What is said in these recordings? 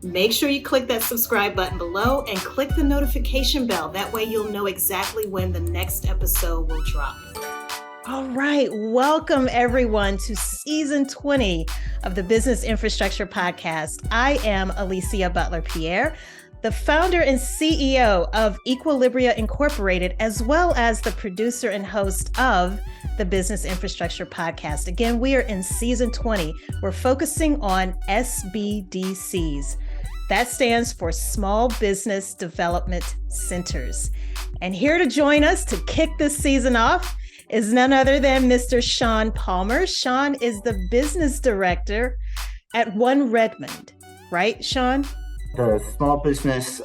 Make sure you click that subscribe button below and click the notification bell. That way you'll know exactly when the next episode will drop. All right. Welcome, everyone, to season 20 of the Business Infrastructure Podcast. I am Alicia Butler-Pierre, the founder and CEO of Equilibria Incorporated, as well as the producer and host of the Business Infrastructure Podcast. Again, we are in season 20. We're focusing on SBDCs. That stands for Small Business Development Centers. And here to join us to kick this season off is none other than Mr. Shawn Palmer. Shawn is the business director at OneRedmond, right, Shawn? The small business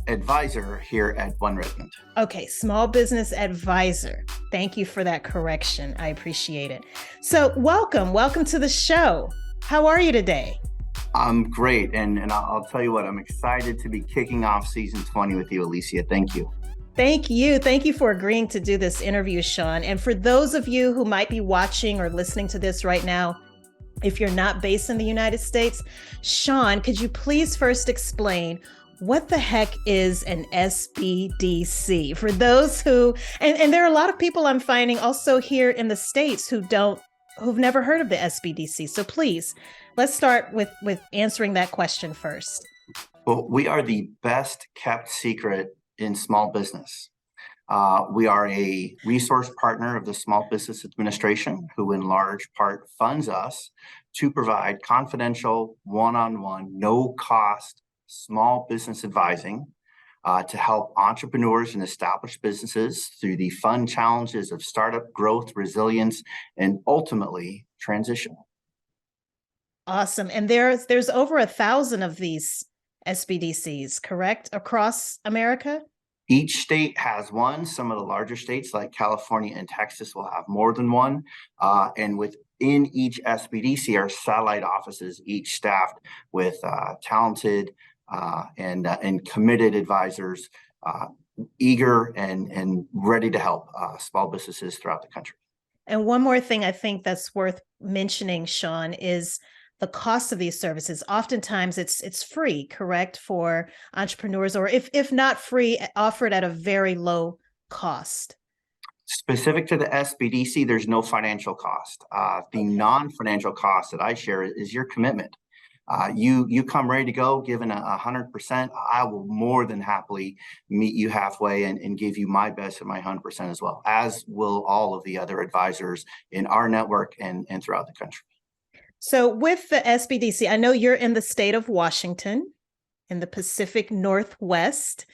advisor here at OneRedmond. Okay, small business advisor. Thank you for that correction. I appreciate it. So welcome to the show. How are you today? I'm great, and I'll tell you what, I'm excited to be kicking off season 20 with you, Alicia. Thank you. Thank you. Thank you for agreeing to do this interview, Shawn. And for those of you who might be watching or listening to this right now, if you're not based in the United States, Shawn, could you please first explain what the heck is an SBDC? For those who, and there are a lot of people I'm finding also here in the States who've never heard of the SBDC. So please, let's start with answering that question first. Well, we are the best kept secret in small business. We are a resource partner of the Small Business Administration, who in large part funds us to provide confidential, one-on-one, no-cost small business advising to help entrepreneurs and established businesses through the fun challenges of startup growth, resilience, and ultimately transition. Awesome. And there's over 1,000 of these SBDCs, correct, across America? Each state has one. Some of the larger states like California and Texas will have more than one. And within each SBDC are satellite offices, each staffed with talented and committed advisors, eager and ready to help small businesses throughout the country. And one more thing I think that's worth mentioning, Shawn, is the cost of these services. Oftentimes it's free, correct, for entrepreneurs, or if not free, offered at a very low cost. Specific to the SBDC, there's no financial cost. The non-financial cost that I share is your commitment. You come ready to go, given 100%, I will more than happily meet you halfway and give you my best and my 100% as well, as will all of the other advisors in our network and throughout the country. So with the SBDC, I know you're in the state of Washington, in the Pacific Northwest.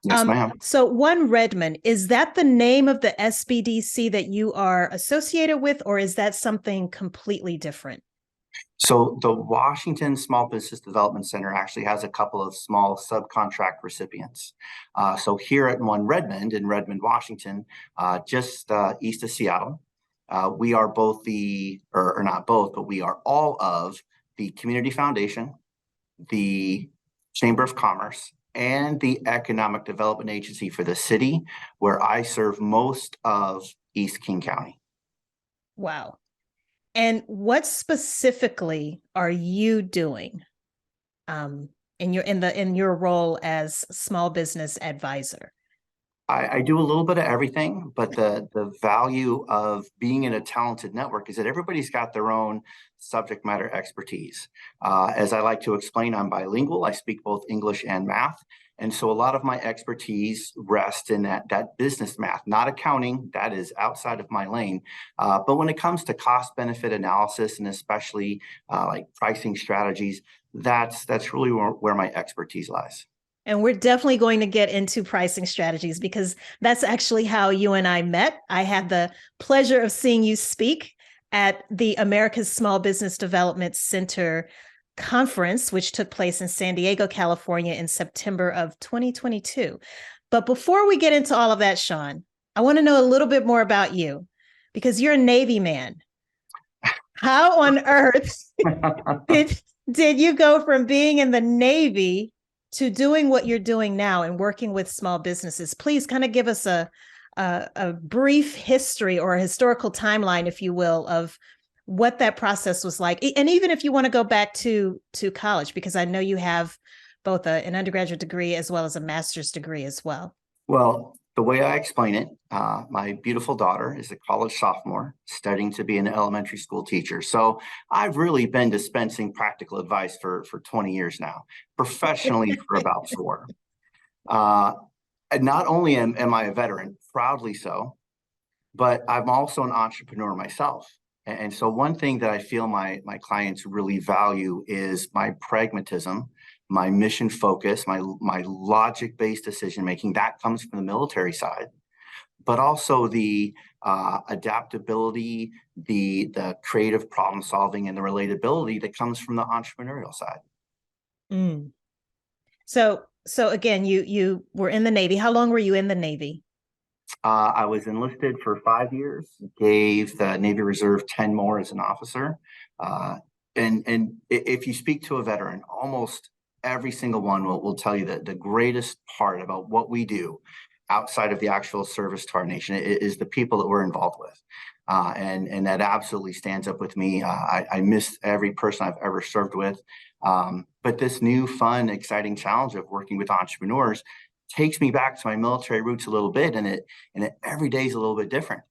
Yes, ma'am. So OneRedmond, is that the name of the SBDC that you are associated with, or is that something completely different? So the Washington Small Business Development Center actually has a couple of small subcontract recipients. So here at OneRedmond in Redmond, Washington, just east of Seattle, we are both or not both, but we are all of the Community Foundation, the Chamber of Commerce, and the Economic Development Agency for the city, where I serve most of East King County. Wow. And what specifically are you doing in your role as small business advisor? I do a little bit of everything, but the value of being in a talented network is that everybody's got their own subject matter expertise. As I like to explain, I'm bilingual. I speak both English and math. And so a lot of my expertise rests in that business math, not accounting. That is outside of my lane. But when it comes to cost benefit analysis, and especially like pricing strategies, that's really where my expertise lies. And we're definitely going to get into pricing strategies, because that's actually how you and I met. I had the pleasure of seeing you speak at the America's Small Business Development Center conference, which took place in San Diego, California in September of 2022. But before we get into all of that, Shawn, I want to know a little bit more about you, because you're a Navy man. How on earth did you go from being in the Navy to doing what you're doing now and working with small businesses? Please kind of give us a brief history or a historical timeline, if you will, of what that process was like. And even if you want to go back to college, because I know you have both an undergraduate degree as well as a master's degree as well. Well, the way I explain it, my beautiful daughter is a college sophomore studying to be an elementary school teacher. So I've really been dispensing practical advice for 20 years now, professionally for about 4. And not only am I a veteran, proudly so, but I'm also an entrepreneur myself. And so one thing that I feel my clients really value is my pragmatism, my mission focus, my logic-based decision making. That comes from the military side, but also the adaptability, the creative problem solving, and the relatability that comes from the entrepreneurial side. Mm. So again, you were in the Navy. How long were you in the Navy? I was enlisted for 5 years, gave the Navy Reserve 10 more as an officer. And if you speak to a veteran, almost every single one will tell you that the greatest part about what we do outside of the actual service to our nation is the people that we're involved with. And that absolutely stands up with me. I miss every person I've ever served with. But this new, fun, exciting challenge of working with entrepreneurs takes me back to my military roots a little bit, and every day is a little bit different.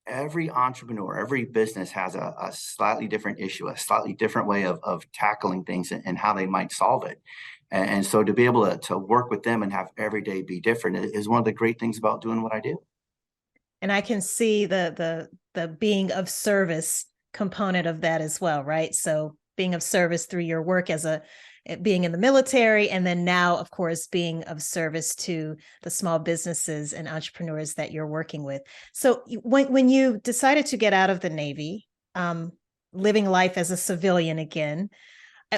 Every entrepreneur, every business has a slightly different issue, a slightly different way of tackling things and how they might solve it. And so to be able to work with them and have every day be different is one of the great things about doing what I do. And I can see the being of service component of that as well, right? So being of service through your work as being in the military, and then now, of course, being of service to the small businesses and entrepreneurs that you're working with. So when you decided to get out of the Navy, living life as a civilian again,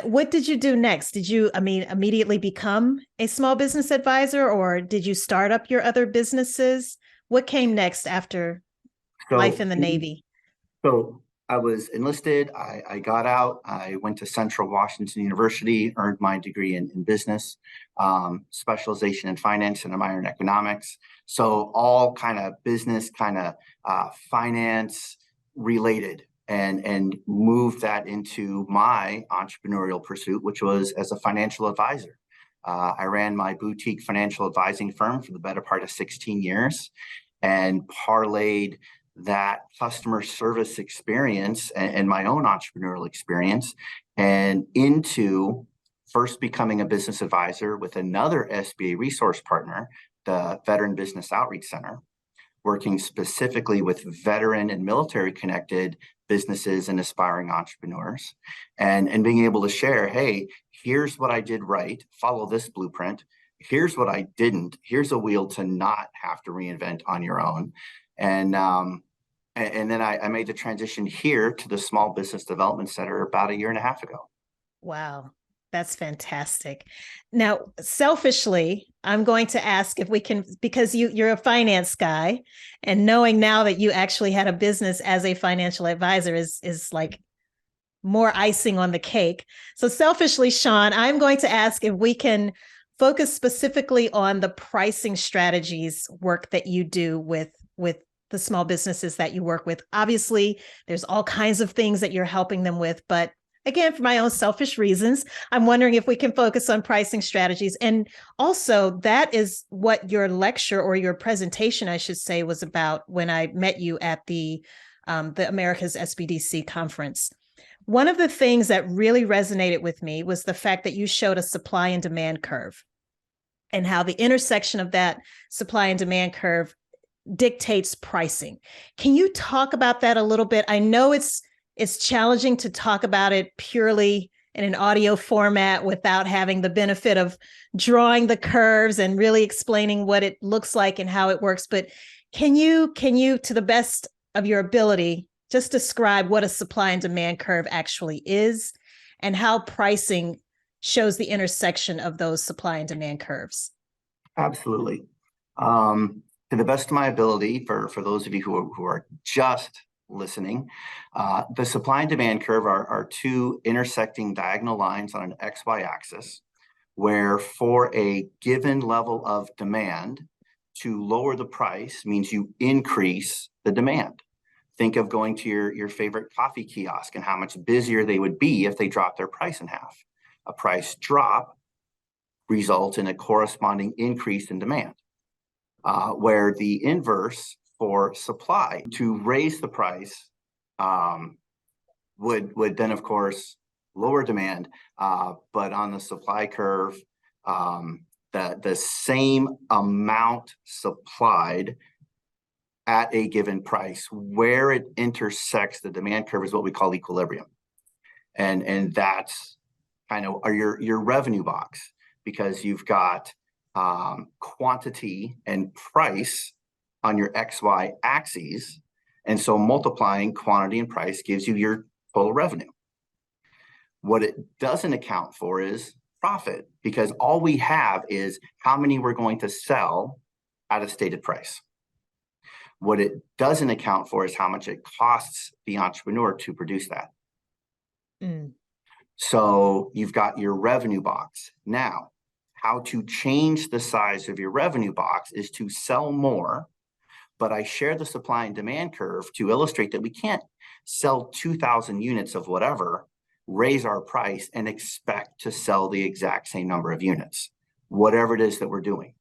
what did you do next? Did you, immediately become a small business advisor, or did you start up your other businesses? What came next after life in the Navy? So I was enlisted. I got out. I went to Central Washington University, earned my degree in business, specialization in finance, and a minor in economics. So all kind of business, finance related, and moved that into my entrepreneurial pursuit, which was as a financial advisor. I ran my boutique financial advising firm for the better part of 16 years and parlayed that customer service experience and my own entrepreneurial experience and into first becoming a business advisor with another SBA resource partner, the Veteran Business Outreach Center, working specifically with veteran and military connected businesses and aspiring entrepreneurs, and being able to share, hey, here's what I did right, follow this blueprint. Here's what I didn't. Here's a wheel to not have to reinvent on your own. And then I made the transition here to the Small Business Development Center about 1.5 years ago. Wow, that's fantastic. Now, selfishly, I'm going to ask if we can, because you're a finance guy, and knowing now that you actually had a business as a financial advisor is like more icing on the cake. So selfishly, Shawn, I'm going to ask if we can focus specifically on the pricing strategies work that you do with the small businesses that you work with. Obviously, there's all kinds of things that you're helping them with, but again, for my own selfish reasons, I'm wondering if we can focus on pricing strategies. And also, that is what your lecture, or your presentation, I should say, was about when I met you at the America's SBDC conference. One of the things that really resonated with me was the fact that you showed a supply and demand curve, and how the intersection of that supply and demand curve dictates pricing. Can you talk about that a little bit? I know it's challenging to talk about it purely in an audio format without having the benefit of drawing the curves and really explaining what it looks like and how it works. But can you, to the best of your ability, just describe what a supply and demand curve actually is and how pricing shows the intersection of those supply and demand curves? Absolutely. To the best of my ability, for those of you who are just listening, the supply and demand curve are two intersecting diagonal lines on an XY axis, where for a given level of demand, to lower the price means you increase the demand. Think of going to your favorite coffee kiosk and how much busier they would be if they dropped their price in half. A price drop results in a corresponding increase in demand, where the inverse for supply, to raise the price, would then, of course, lower demand, but on the supply curve, the same amount supplied at a given price, where it intersects the demand curve, is what we call equilibrium. And that's kind of your revenue box, because you've got quantity and price on your XY axes. And so multiplying quantity and price gives you your total revenue. What it doesn't account for is profit, because all we have is how many we're going to sell at a stated price. What it doesn't account for is how much it costs the entrepreneur to produce that. So you've got your revenue box. Now, how to change the size of your revenue box is to sell more. But I share the supply and demand curve to illustrate that we can't sell 2,000 units of whatever, raise our price, and expect to sell the exact same number of units, whatever it is that we're doing.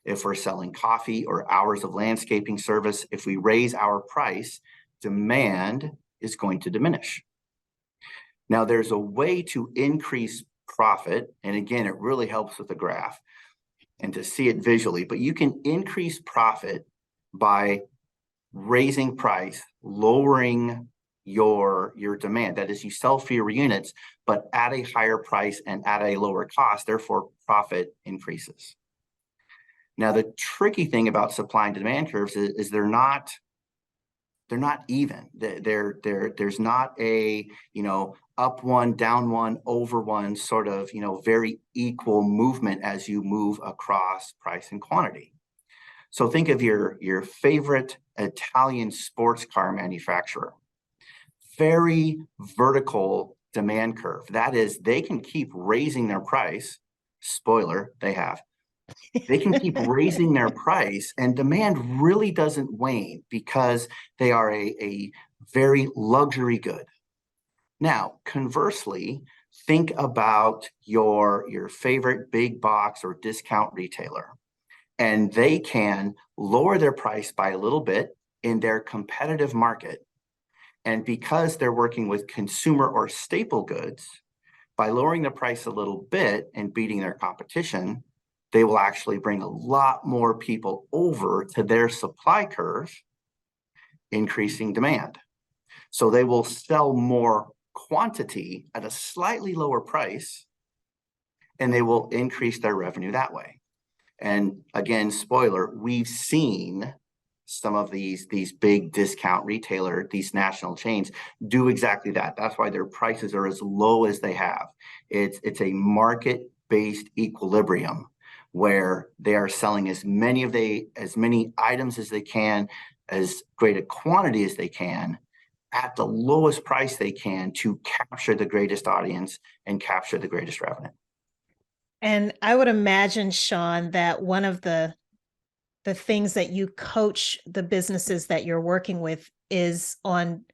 If we're selling coffee or hours of landscaping service, if we raise our price, demand is going to diminish. Now, there's a way to increase profit, and again, it really helps with the graph and to see it visually, but you can increase profit by raising price, lowering your demand. That is, you sell fewer units, but at a higher price and at a lower cost, therefore profit increases. Now, the tricky thing about supply and demand curves is they're not even. There's not a, up one, down one, over one sort of, very equal movement as you move across price and quantity. So think of your favorite Italian sports car manufacturer. Very vertical demand curve. That is, they can keep raising their price. Spoiler, they have. They can keep raising their price, and demand really doesn't wane because they are a very luxury good. Now, conversely, think about your favorite big box or discount retailer, and they can lower their price by a little bit in their competitive market. And because they're working with consumer or staple goods, by lowering the price a little bit and beating their competition, they will actually bring a lot more people over to their supply curve, increasing demand. So they will sell more quantity at a slightly lower price, and they will increase their revenue that way. And again, spoiler, we've seen some of these big discount retailer, these national chains, do exactly that. That's why their prices are as low as they have. It's a market-based equilibrium where they are selling as many items as they can, as great a quantity as they can, at the lowest price they can, to capture the greatest audience and capture the greatest revenue. And I would imagine, Shawn, that one of the things that you coach the businesses that you're working with is on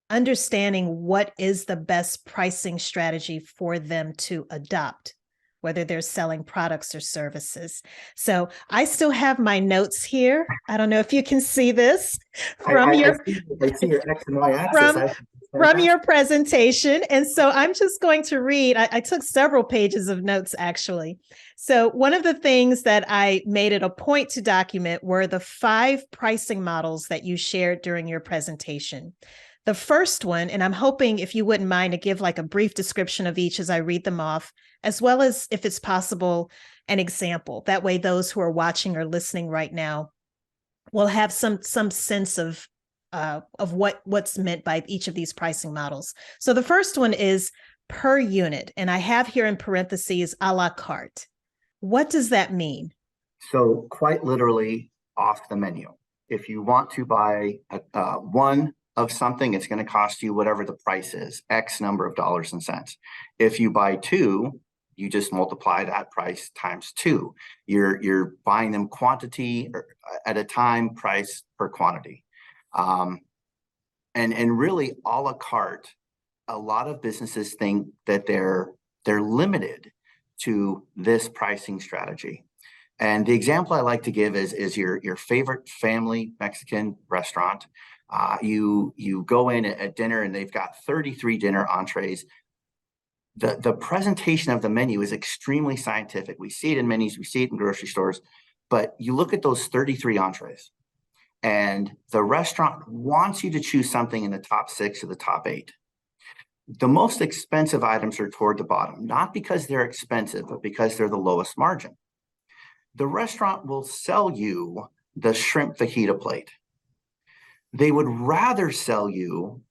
understanding what is the best pricing strategy for them to adopt, whether they're selling products or services. So I still have my notes here. I don't know if you can see this from I see your X and Y axis. From your presentation. And so I'm just going to read. I took several pages of notes, actually. So one of the things that I made it a point to document were the 5 pricing models that you shared during your presentation. The first one, and I'm hoping if you wouldn't mind to give like a brief description of each as I read them off, as well as, if it's possible, an example. That way those who are watching or listening right now will have some sense of what's meant by each of these pricing models. So the first one is per unit, and I have here in parentheses a la carte. What does that mean? So quite literally off the menu. If you want to buy one of something, it's going to cost you whatever the price is, X number of dollars and cents. If you buy 2, you just multiply that price times 2. You're buying them quantity at a time, price per quantity. And really a la carte, a lot of businesses think that they're limited to this pricing strategy. And the example I like to give is your favorite family Mexican restaurant. You go in at dinner and they've got 33 dinner entrees. The presentation of the menu is extremely scientific. We see it in menus, we see it in grocery stores, but you look at those 33 entrees and the restaurant wants you to choose something in the top 6 or the top 8. The most expensive items are toward the bottom, not because they're expensive, but because they're the lowest margin. The restaurant will sell you the shrimp fajita plate. They would rather sell you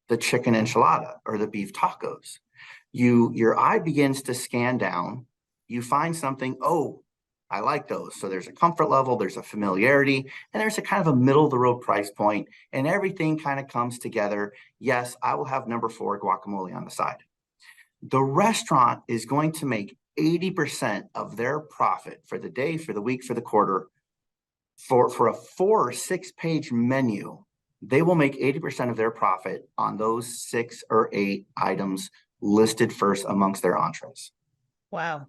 the chicken enchilada or the beef tacos. Your eye begins to scan down. You find something, oh, I like those. So there's a comfort level, there's a familiarity, and there's a kind of a middle of the road price point, and everything kind of comes together. Yes, I will have number 4 guacamole on the side. The restaurant is going to make 80% of their profit for the day, for the week, for the quarter. For a 4 or 6 page menu, they will make 80% of their profit on those 6 or 8 items listed first amongst their entrees. Wow.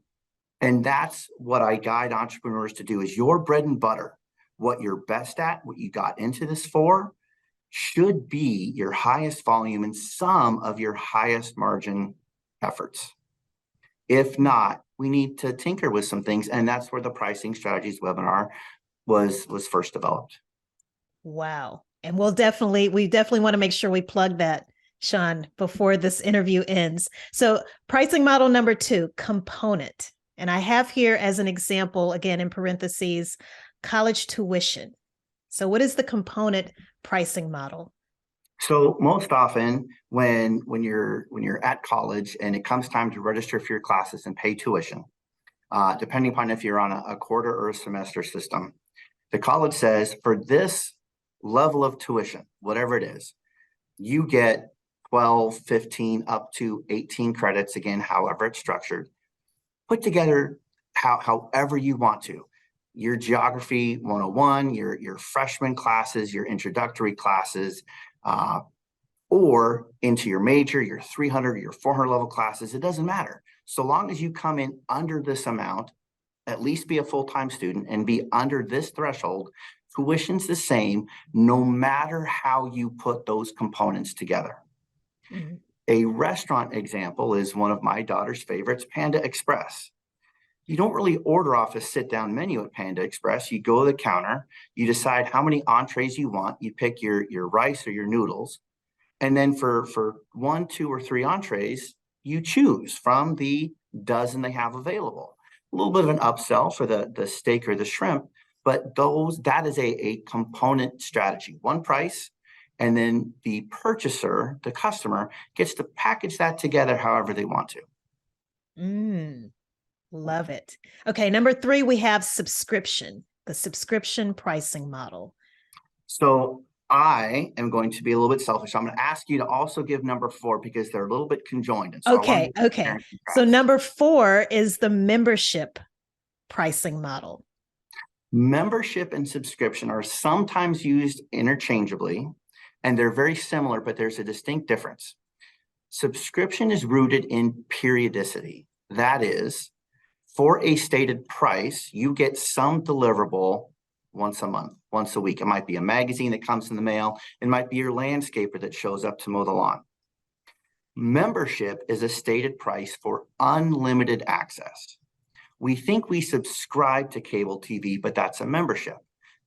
And that's what I guide entrepreneurs to do, is your bread and butter, what you're best at, what you got into this for, should be your highest volume and some of your highest margin efforts. If not, we need to tinker with some things. And that's where the pricing strategies webinar was first developed. Wow. And we definitely want to make sure we plug that, Shawn, before this interview ends. So pricing model number 2, component. And I have here as an example, again, in parentheses, college tuition. So what is the component pricing model? So most often when you're at college and it comes time to register for your classes and pay tuition, depending upon if you're on a quarter or a semester system, the college says for this level of tuition, whatever it is, you get 12, 15, up to 18 credits, again, however it's structured, put together however you want to. Your geography 101, your freshman classes, your introductory classes, or into your major, your 300, your 400 level classes, it doesn't matter. So long as you come in under this amount, at least be a full-time student and be under this threshold, tuition's the same, no matter how you put those components together. Mm-hmm. A restaurant example is one of my daughter's favorites, Panda Express. You don't really order off a sit-down menu at Panda Express. You go to the counter, you decide how many entrees you want, you pick your rice or your noodles, and then for 1, 2, or 3 entrees, you choose from the dozen they have available. A little bit of an upsell for the steak or the shrimp, but that is a component strategy. One price, and then the purchaser, the customer, gets to package that together however they want to. Love it. Okay, number 3, we have subscription, the subscription pricing model. So I am going to be a little bit selfish. I'm going to ask you to also give number 4 because they're a little bit conjoined. And so okay. So number 4 is the membership pricing model. Membership and subscription are sometimes used interchangeably, and they're very similar, but there's a distinct difference. Subscription is rooted in periodicity. That is, for a stated price, you get some deliverable once a month, once a week. It might be a magazine that comes in the mail. It might be your landscaper that shows up to mow the lawn. Membership is a stated price for unlimited access. We think we subscribe to cable TV, but that's a membership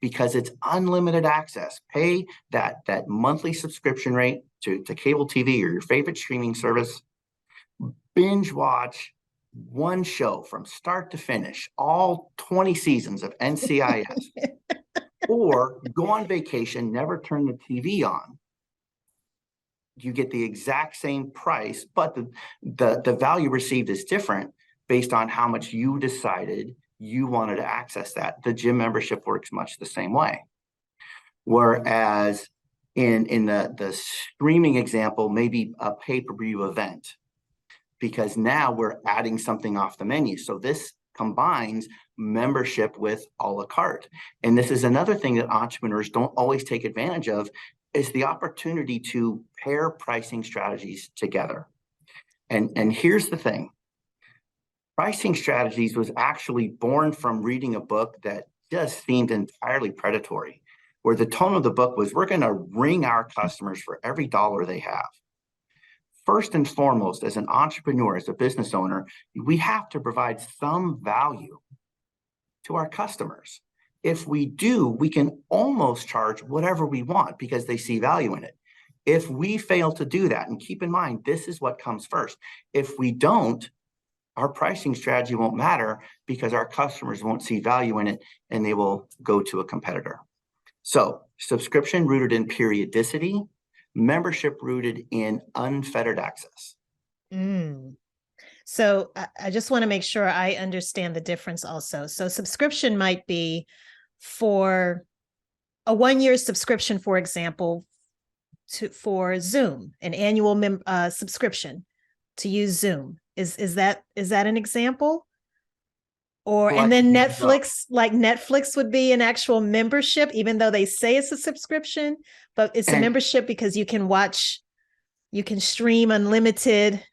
because it's unlimited access. Pay that monthly subscription rate to cable TV or your favorite streaming service. Binge watch one show from start to finish, all 20 seasons of NCIS, or go on vacation, never turn the TV on. You get the exact same price, but the value received is different based on how much you decided you wanted to access that. The gym membership works much the same way. Whereas in the streaming example, maybe a pay-per-view event, because now we're adding something off the menu. So this combines membership with a la carte. And this is another thing that entrepreneurs don't always take advantage of. is the opportunity to pair pricing strategies together. And here's the thing. Pricing strategies was actually born from reading a book that just seemed entirely predatory, where the tone of the book was, we're going to wring our customers for every dollar they have. First and foremost, as an entrepreneur, as a business owner, we have to provide some value to our customers. If we do, we can almost charge whatever we want because they see value in it. If we fail to do that, and keep in mind, this is what comes first. If we don't, our pricing strategy won't matter because our customers won't see value in it and they will go to a competitor. So subscription rooted in periodicity, membership rooted in unfettered access. So I just want to make sure I understand the difference also. So subscription might be for a 1-year subscription, for example, for Zoom, an annual subscription to use Zoom. Is that an example? Or and then Netflix, like Netflix would be an actual membership, even though they say it's a subscription, but it's a membership because you can stream unlimited.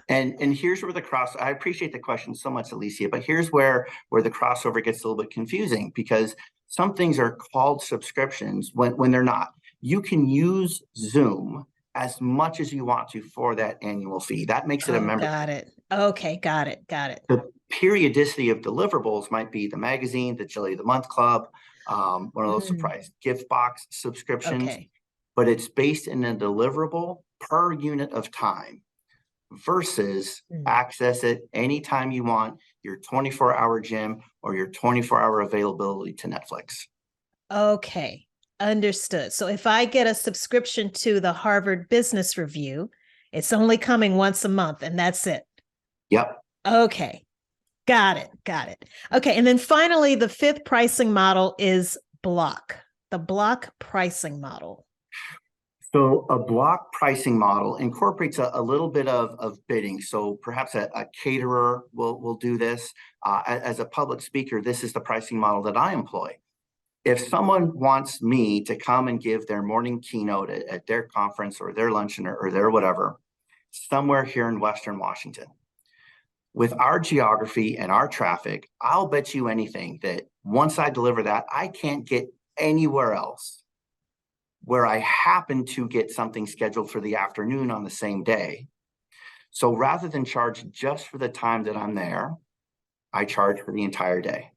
And here's where I appreciate the question so much, Alicia, but here's where the crossover gets a little bit confusing, because some things are called subscriptions when they're not. You can use Zoom as much as you want to for that annual fee. That makes it a membership. Got it. Okay, got it. The periodicity of deliverables might be the magazine, the Jelly of the Month Club, one of those surprise gift box subscriptions, but it's based in a deliverable per unit of time versus access it anytime you want, your 24-hour gym or your 24-hour availability to Netflix. Okay, understood. So if I get a subscription to the Harvard Business Review, it's only coming once a month and that's it. Yep. Okay. Got it. Okay. And then finally, the fifth pricing model is the block pricing model. So a block pricing model incorporates a little bit of bidding. So perhaps a caterer will do this. As a public speaker, this is the pricing model that I employ. If someone wants me to come and give their morning keynote at their conference or their luncheon or their whatever, somewhere here in Western Washington, with our geography and our traffic, I'll bet you anything that once I deliver that, I can't get anywhere else where I happen to get something scheduled for the afternoon on the same day. So rather than charge just for the time that I'm there, I charge for the entire day.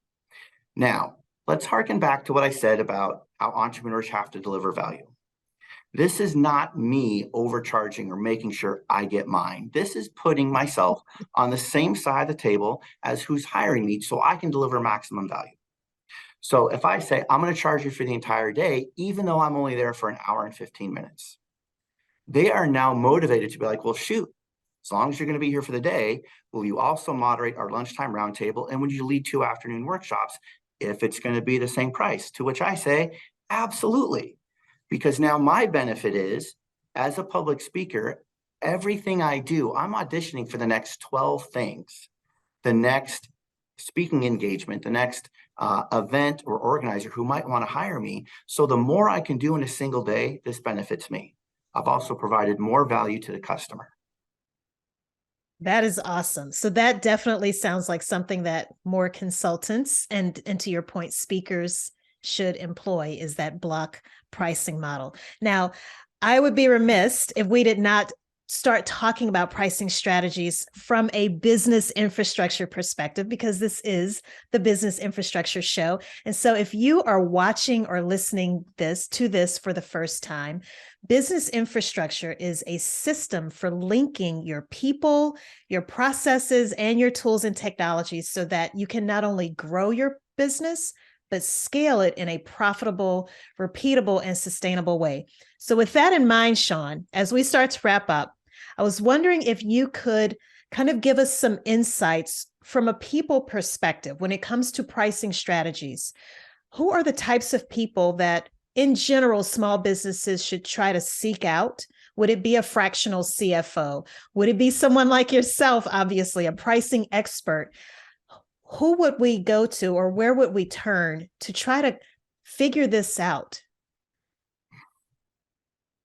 Now, let's harken back to what I said about how entrepreneurs have to deliver value. This is not me overcharging or making sure I get mine. This is putting myself on the same side of the table as who's hiring me so I can deliver maximum value. So if I say, I'm going to charge you for the entire day, even though I'm only there for an hour and 15 minutes, they are now motivated to be like, well, shoot, as long as you're going to be here for the day, will you also moderate our lunchtime roundtable? And would you lead 2 afternoon workshops if it's going to be the same price? To which I say, absolutely. Because now my benefit is, as a public speaker, everything I do, I'm auditioning for the next 12 things, the next speaking engagement, the next event or organizer who might want to hire me. So the more I can do in a single day, this benefits me. I've also provided more value to the customer. That is awesome. So that definitely sounds like something that more consultants and to your point, speakers should employ, is that block pricing model. Now, I would be remiss if we did not start talking about pricing strategies from a business infrastructure perspective, because this is the Business Infrastructure Show. And so if you are watching or listening to this for the first time, business infrastructure is a system for linking your people, your processes, and your tools and technologies so that you can not only grow your business, but scale it in a profitable, repeatable, and sustainable way. So with that in mind, Shawn, as we start to wrap up, I was wondering if you could kind of give us some insights from a people perspective when it comes to pricing strategies. Who are the types of people that, in general, small businesses should try to seek out? Would it be a fractional CFO? Would it be someone like yourself, obviously, a pricing expert? Who would we go to, or where would we turn to try to figure this out?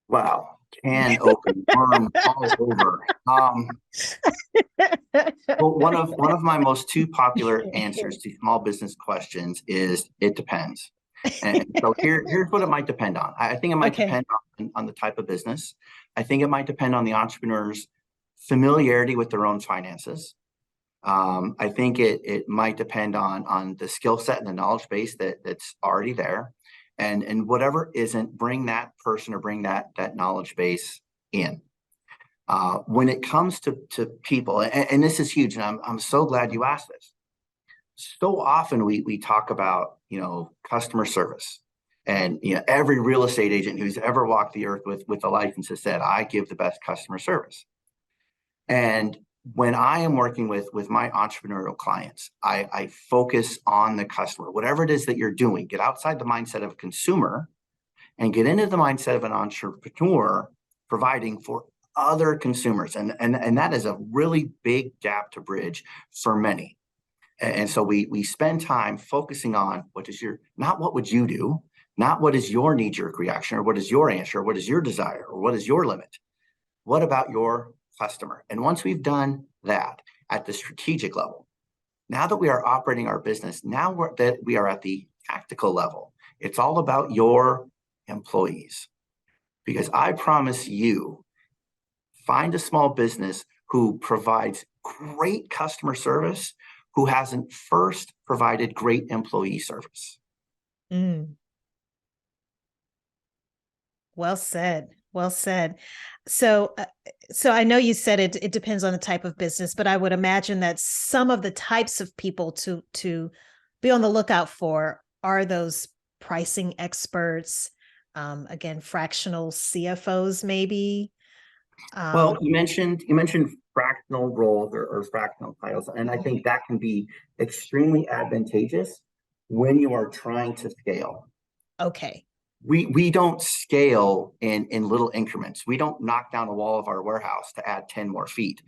Wow, can open worm all over. Well, one of my most two popular answers to small business questions is it depends. And so here's what it might depend on. I think it might Okay. depend on the type of business. I think it might depend on the entrepreneur's familiarity with their own finances. I think it might depend on the skill set and the knowledge base that's already there. And whatever isn't, bring that person or bring that knowledge base in. When it comes to people, and this is huge, and I'm so glad you asked this. So often we talk about, customer service, and every real estate agent who's ever walked the earth with a license has said, I give the best customer service. And when I am working with my entrepreneurial clients, I focus on the customer. Whatever it is that you're doing, get outside the mindset of a consumer and get into the mindset of an entrepreneur providing for other consumers. And that is a really big gap to bridge for many. And so we spend time focusing on not what would you do, not what is your knee-jerk reaction, or what is your answer, or what is your desire, or what is your limit. What about your customer? And once we've done that at the strategic level, now that we are operating our business, that we are at the tactical level, it's all about your employees. Because I promise you, find a small business who provides great customer service, who hasn't first provided great employee service. Mm. Well said. Well said. So, so I know you said it depends on the type of business, but I would imagine that some of the types of people to be on the lookout for are those pricing experts, again, fractional CFOs, maybe. Well, you mentioned fractional roles or fractional titles, and I think that can be extremely advantageous when you are trying to scale. Okay. We don't scale in little increments. We don't knock down a wall of our warehouse to add 10 more feet.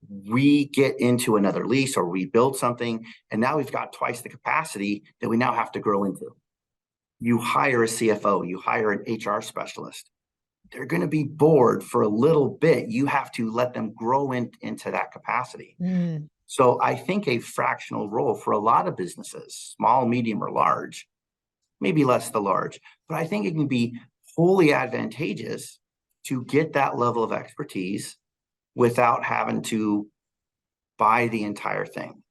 We get into another lease or we build something, and now we've got twice the capacity that we now have to grow into. You hire a CFO, you hire an HR specialist. They're going to be bored for a little bit. You have to let them grow into that capacity. Mm. So I think a fractional role for a lot of businesses, small, medium, or large, maybe less the large, but I think it can be wholly advantageous to get that level of expertise without having to buy the entire thing.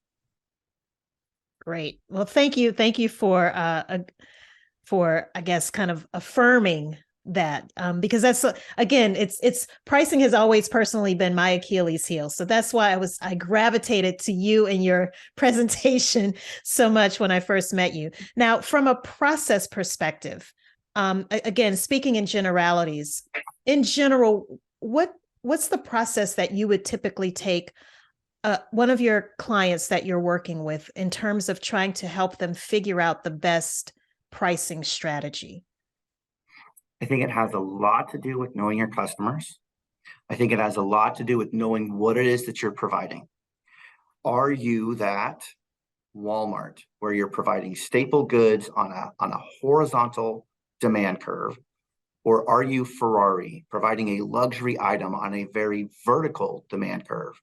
Great. Well, thank you. Thank you for I guess kind of affirming that, because that's again, it's pricing has always personally been my Achilles heel. So that's why I gravitated to you and your presentation so much when I first met you. Now, from a process perspective, again, speaking in generalities, in general, what's the process that you would typically take one of your clients that you're working with in terms of trying to help them figure out the best pricing strategy? I think it has a lot to do with knowing your customers. I think it has a lot to do with knowing what it is that you're providing. Are you that Walmart where you're providing staple goods on a horizontal demand curve? Or are you Ferrari providing a luxury item on a very vertical demand curve?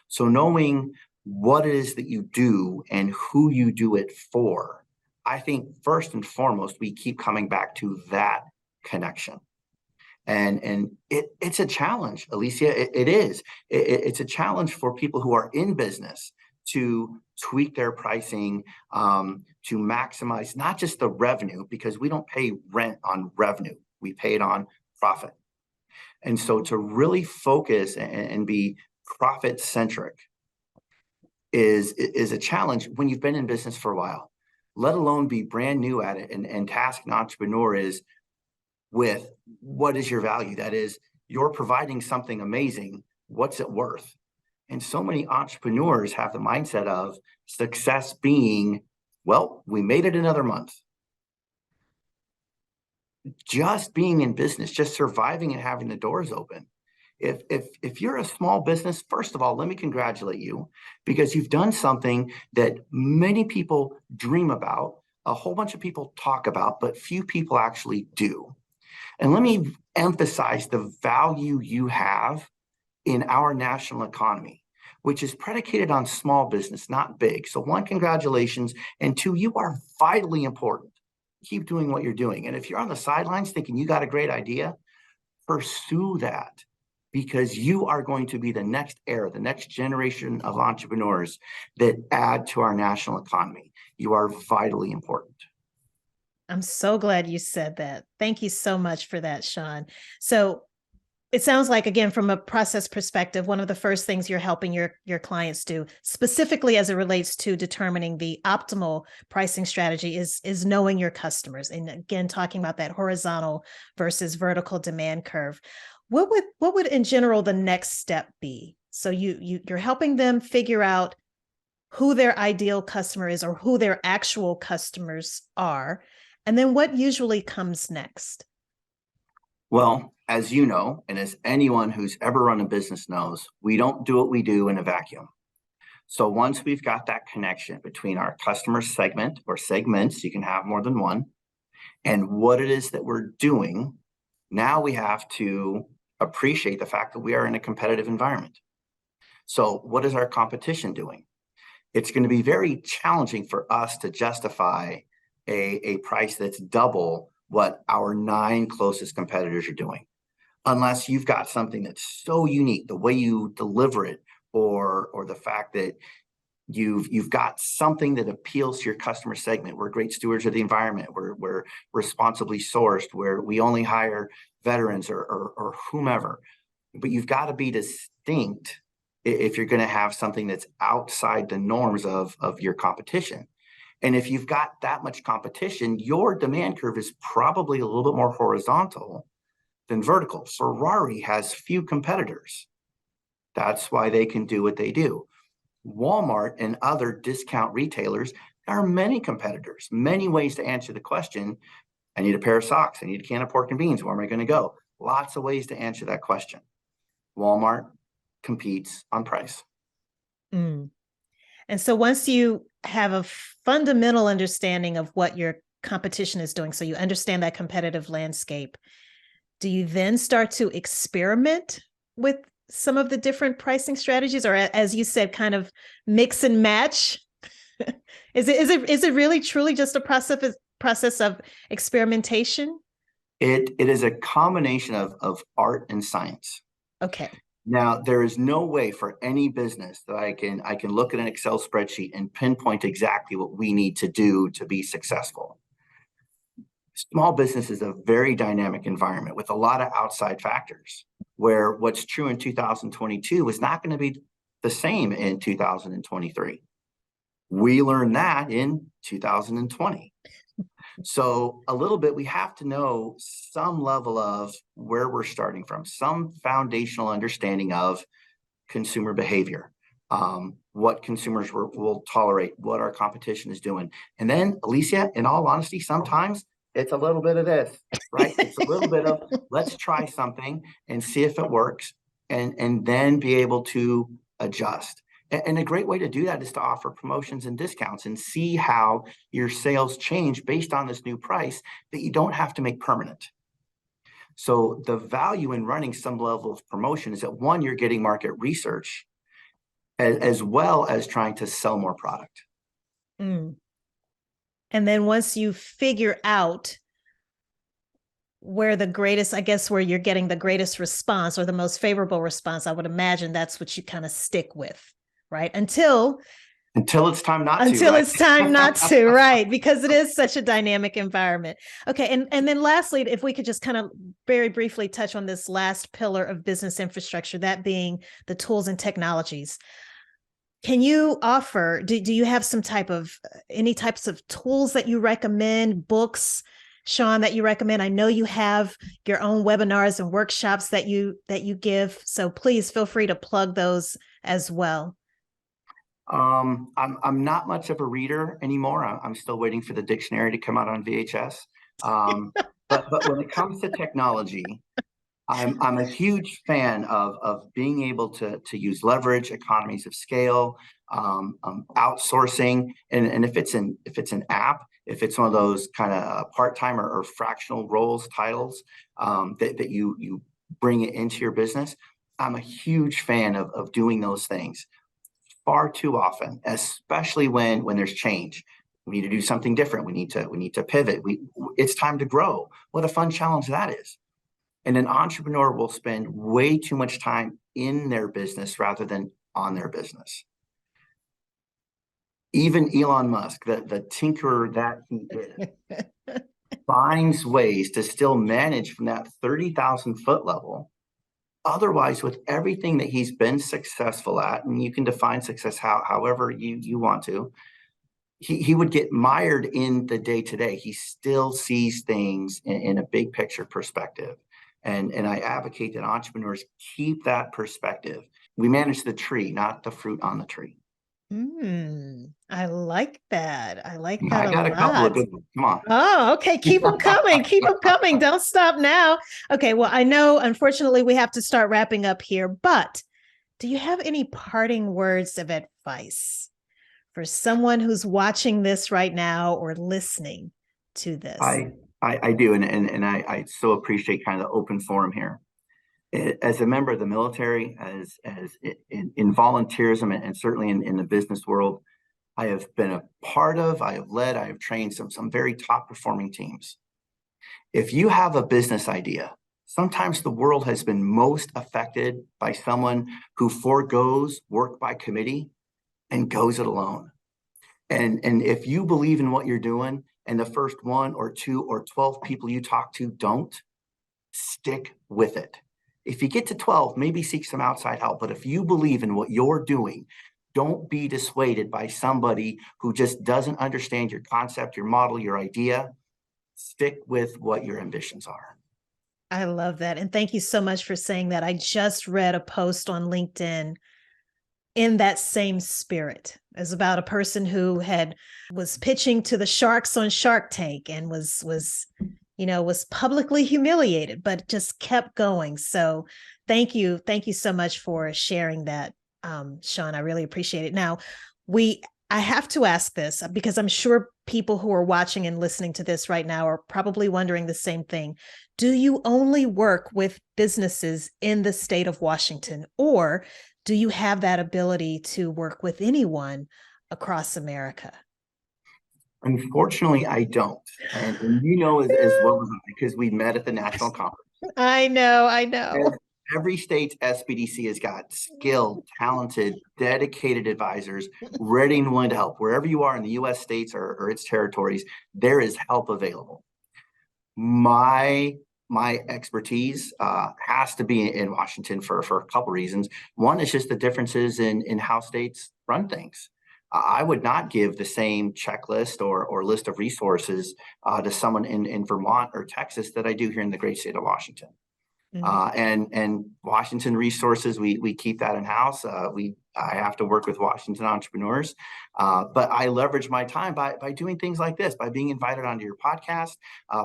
So knowing what it is that you do and who you do it for, I think first and foremost, we keep coming back to that connection. And it's a challenge, Alicia. It is. It's a challenge for people who are in business to tweak their pricing, to maximize not just the revenue, because we don't pay rent on revenue. We pay it on profit. And so to really focus and be profit centric is a challenge when you've been in business for a while, let alone be brand new at it. And task an entrepreneur is with what is your value? That is, you're providing something amazing. What's it worth? And so many entrepreneurs have the mindset of success being, well, we made it another month. Just being in business, just surviving and having the doors open. If you're a small business, first of all, let me congratulate you, because you've done something that many people dream about, a whole bunch of people talk about, but few people actually do. And let me emphasize the value you have in our national economy, which is predicated on small business, not big. So one, congratulations. And two, you are vitally important. Keep doing what you're doing. And if you're on the sidelines thinking you got a great idea, pursue that, because you are going to be the next era, the next generation of entrepreneurs that add to our national economy. You are vitally important. I'm so glad you said that. Thank you so much for that, Shawn. So it sounds like, again, from a process perspective, one of the first things you're helping your clients do, specifically as it relates to determining the optimal pricing strategy, is knowing your customers. And again, talking about that horizontal versus vertical demand curve. What would in general the next step be? So you're helping them figure out who their ideal customer is, or who their actual customers are. And then what usually comes next? Well, as you know, and as anyone who's ever run a business knows, we don't do what we do in a vacuum. So once we've got that connection between our customer segment or segments, you can have more than one, and what it is that we're doing, now we have to appreciate the fact that we are in a competitive environment. So what is our competition doing? It's going to be very challenging for us to justify a price that's double what our 9 closest competitors are doing, unless you've got something that's so unique, the way you deliver it, or the fact that you've got something that appeals to your customer segment. We're great stewards of the environment. We're responsibly sourced, where we only hire veterans or whomever. But you've got to be distinct if you're going to have something that's outside the norms of your competition. And if you've got that much competition, your demand curve is probably a little bit more horizontal than vertical. Ferrari has few competitors. That's why they can do what they do. Walmart and other discount retailers, there are many competitors, many ways to answer the question. I need a pair of socks. I need a can of pork and beans. Where am I going to go? Lots of ways to answer that question. Walmart competes on price. Mm. And so once you have a fundamental understanding of what your competition is doing, so you understand that competitive landscape, do you then start to experiment with some of the different pricing strategies, or, as you said, kind of mix and match? Is it really truly just a process of experimentation? It is a combination of art and science. Okay. Now, there is no way for any business that I can look at an Excel spreadsheet and pinpoint exactly what we need to do to be successful. Small business is a very dynamic environment with a lot of outside factors, where what's true in 2022 is not going to be the same in 2023. We learned that in 2020. So a little bit, we have to know some level of where we're starting from, some foundational understanding of consumer behavior, what consumers will tolerate, what our competition is doing. And then, Alicia, in all honesty, sometimes it's a little bit of this, right? It's a little bit of, let's try something and see if it works, and then be able to adjust. And a great way to do that is to offer promotions and discounts and see how your sales change based on this new price that you don't have to make permanent. So the value in running some level of promotion is that, one, you're getting market research as well as trying to sell more product. Mm. And then once you figure out where the greatest, I guess, where you're getting the greatest response or the most favorable response, I would imagine that's what you kind of stick with. Right. Until it's time not to. Until right? It's time not to. Right. Because it is such a dynamic environment. Okay. And then lastly, if we could just kind of very briefly touch on this last pillar of business infrastructure, that being the tools and technologies. Can you offer, do you have any types of tools that you recommend, books, Shawn, that you recommend? I know you have your own webinars and workshops that you give. So please feel free to plug those as well. I'm not much of a reader anymore. I'm still waiting for the dictionary to come out on VHS. But when it comes to technology, I'm a huge fan of being able to use leverage, economies of scale, outsourcing, and if it's an app, if it's one of those kind of part-time or fractional roles titles that you bring it into your business. I'm a huge fan of doing those things. Far too often, especially when there's change. We need to do something different. We need to pivot. It's time to grow. What a fun challenge that is. And an entrepreneur will spend way too much time in their business rather than on their business. Even Elon Musk, the tinkerer that he is, finds ways to still manage from that 30,000 foot level. Otherwise, with everything that he's been successful at, and you can define success however you want to, he would get mired in the day-to-day. He still sees things in a big picture perspective. And I advocate that entrepreneurs keep that perspective. We manage the tree, not the fruit on the tree. I like that. I like that I got a a couple of lot. good ones. Come on. Oh, okay. Keep them coming. Keep them coming. Don't stop now. Okay. Well, I know, unfortunately, we have to start wrapping up here, but do you have any parting words of advice for someone who's watching this right now or listening to this? I do. And I so appreciate kind of the open forum here. As a member of the military, as in volunteerism, and certainly in the business world, I have been a part of, I have led, I have trained some very top performing teams. If you have a business idea, sometimes the world has been most affected by someone who forgoes work by committee and goes it alone. And if you believe in what you're doing and the first 1 or 2 or 12 people you talk to don't, stick with it. If you get to 12, maybe seek some outside help. But if you believe in what you're doing, don't be dissuaded by somebody who just doesn't understand your concept, your model, your idea. Stick with what your ambitions are. I love that. And thank you so much for saying that. I just read a post on LinkedIn in that same spirit. As about a person who was pitching to the sharks on Shark Tank and was publicly humiliated, but just kept going. So thank you so much for sharing that, Shawn. I really appreciate it. Now, I have to ask this because I'm sure people who are watching and listening to this right now are probably wondering the same thing. Do you only work with businesses in the state of Washington, or do you have that ability to work with anyone across America? Unfortunately, I don't. And you know as well as I, because we met at the national conference. I know. Every state's SBDC has got skilled, talented, dedicated advisors ready and willing to help. Wherever you are in the U.S. states or its territories, there is help available. My expertise has to be in Washington for a couple reasons. One is just the differences in how states run things. I would not give the same checklist or list of resources to someone in Vermont or Texas that I do here in the great state of Washington. And Washington resources, we keep that in house. I have to work with Washington entrepreneurs, but I leverage my time by doing things like this, by being invited onto your podcast,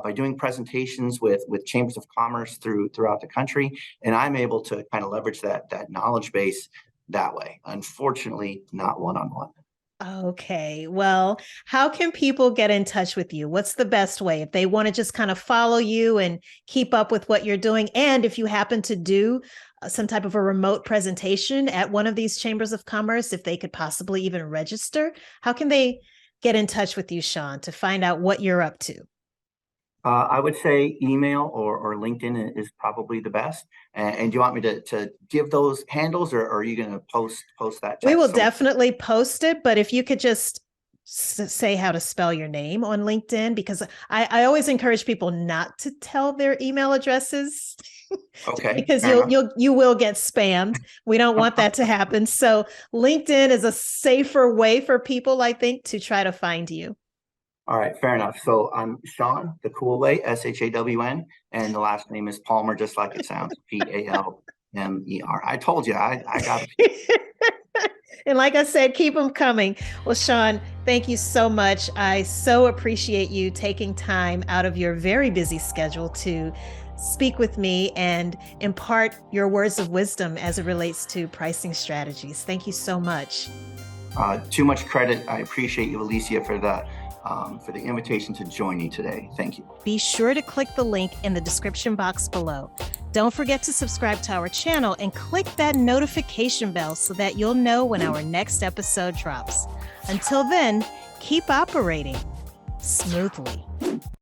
by doing presentations with chambers of commerce throughout the country, and I'm able to kind of leverage that knowledge base that way. Unfortunately, not one-on-one. Okay. Well, how can people get in touch with you? What's the best way if they want to just kind of follow you and keep up with what you're doing? And if you happen to do some type of a remote presentation at one of these chambers of commerce, if they could possibly even register, how can they get in touch with you, Shawn, to find out what you're up to? I would say email or LinkedIn is probably the best. And do you want me to give those handles, or are you going to post that? We will definitely post it, but if you could just say how to spell your name on LinkedIn, because I always encourage people not to tell their email addresses. Okay. Because you will get spammed. We don't want that to happen. So LinkedIn is a safer way for people, I think, to try to find you. All right, fair enough. So I'm Shawn, the cool way, SHAWN, and the last name is Palmer, just like it sounds, PALMER. I told you, I got it. And like I said, keep them coming. Well, Shawn, thank you so much. I so appreciate you taking time out of your very busy schedule to speak with me and impart your words of wisdom as it relates to pricing strategies. Thank you so much. Too much credit. I appreciate you, Alicia, for the invitation to join me today. Thank you. Be sure to click the link in the description box below. Don't forget to subscribe to our channel and click that notification bell so that you'll know when our next episode drops. Until then, keep operating smoothly.